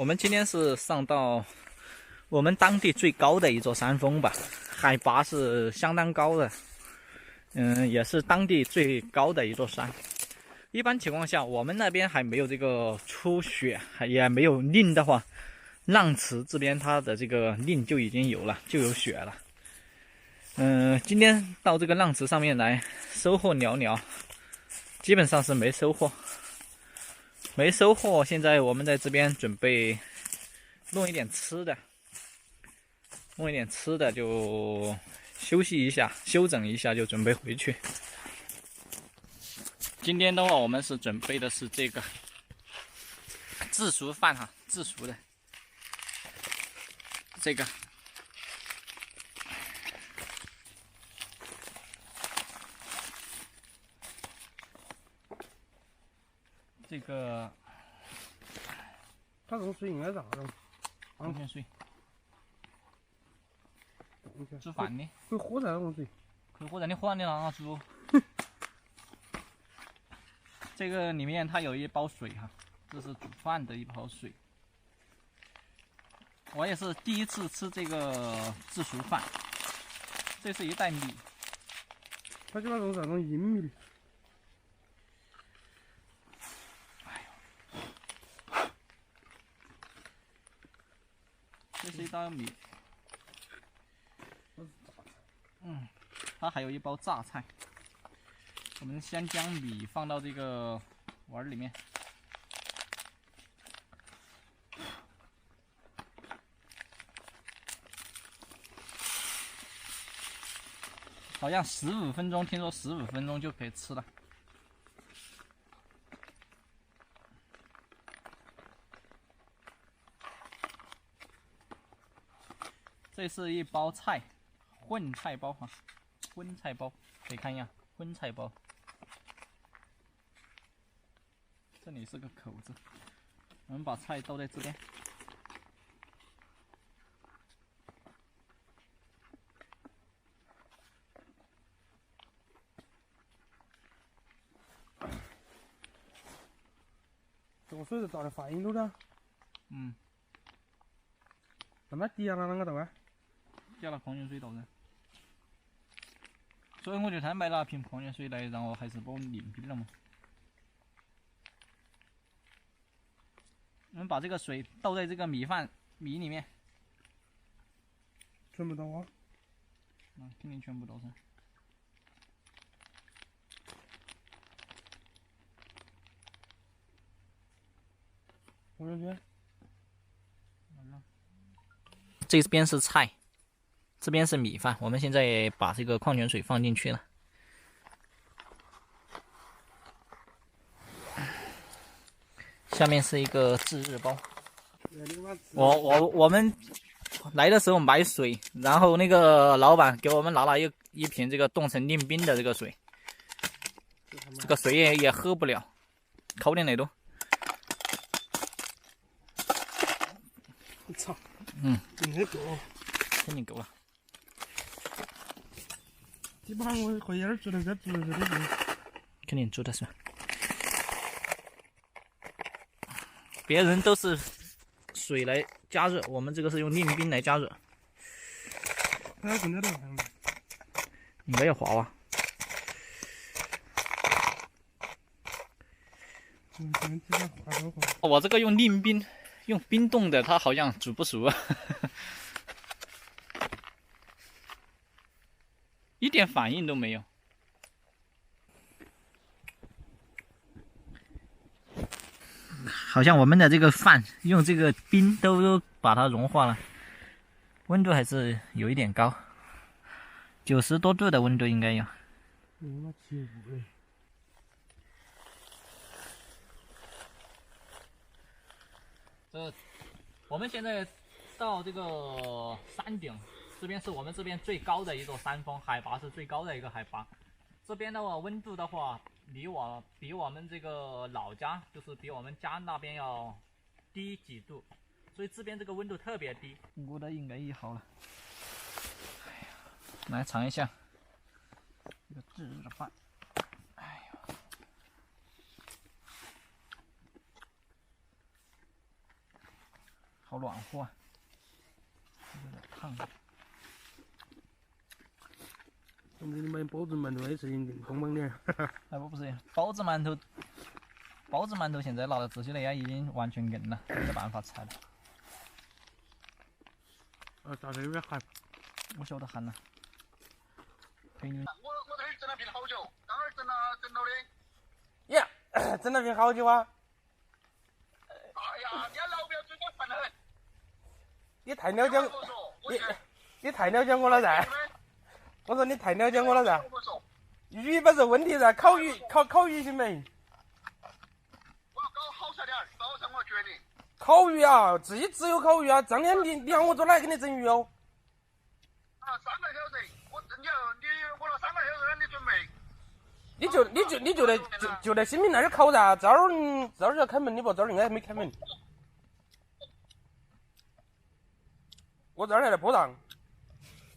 我们今天是上到我们当地最高的一座山峰吧，海拔是相当高的，也是当地最高的一座山。一般情况下，我们那边还没有这个初雪，也没有令的话，浪池这边它的这个令就已经有了，就有雪了。今天到这个浪池上面来，收获寥寥，基本上是没收获。现在我们在这边准备弄一点吃的，就休息一下，休整一下，就准备回去。今天的话，我们是准备的是这个自熟饭哈，自熟的这个。这个它这种水应该是啥种？矿泉水。煮饭的。可以喝噻，那种水。可以喝噻，你喝完你让它煮。这个里面它有一包水哈，这是煮饭的一包水。我也是第一次吃这个自熟饭，这是一袋米。它就那种硬米的。这是一袋米。它还有一包榨菜。我们先将米放到这个碗里面。好像15分钟，听说15分钟就可以吃了。这是一包菜，混菜包哈，荤菜包，可以看一下荤菜包。这里是个口子，我们把菜倒在这边。这个水是咋的饭印度的？那么滴了啷个倒啊？加了矿泉水倒噻。所以我就才买了瓶矿泉水来，然后还是把我们淋冰了嘛。我们把这个水倒在这个米里面。全部倒啊？肯定全部倒噻。矿泉水。这边是菜，这边是米饭。我们现在把这个矿泉水放进去了。下面是一个自热包。我们来的时候买水，然后那个老板给我们拿了一瓶这个冻成硬冰的这个水，这个水也喝不了，抠点来多。我操！应该够，肯定够了。基本上我可以煮的，再煮热的水。肯定煮的是。别人都是水来加热，我们这个是用硬冰来加热。它要更加的凉的。应该要滑哇。我这个用硬冰，用冰冻的，它好像煮不熟啊。一点反应都没有。好像我们的这个饭用这个冰都把它融化了，温度还是有一点高，90多度的温度应该有。那起雾嘞。我们现在到这个山顶，这边是我们这边最高的一座山峰，海拔是最高的一个海拔。这边的话，温度的话，比我们这个老家，就是比我们家那边要低几度，所以这边这个温度特别低。我的应该也好了。来尝一下这个自热饭。好暖和啊，有点烫。我们给你买包子馒头也是棒棒点。哎，不是包子馒头现在拿到自己那家已经完全硬了，没办法吃了。咋的有点寒？我晓得寒了。陪你。我这儿整了瓶好酒，刚刚整了的。呀，整了瓶好酒啊！哎呀，你老不要嘴巴烦得很。你太了解你太了解我了噻！我说你太了解我了噻！鱼不是问题噻，烤鱼行没？我要搞好吃点儿，搞成我绝你。烤鱼啊，自己只有烤鱼啊！张天你让我做哪给你整鱼哦？啊，3个小时，我那3个小时让你准备。你就在新民那儿烤噻，这儿就要开门的不？这儿应该还没开门。我这儿还在坡上。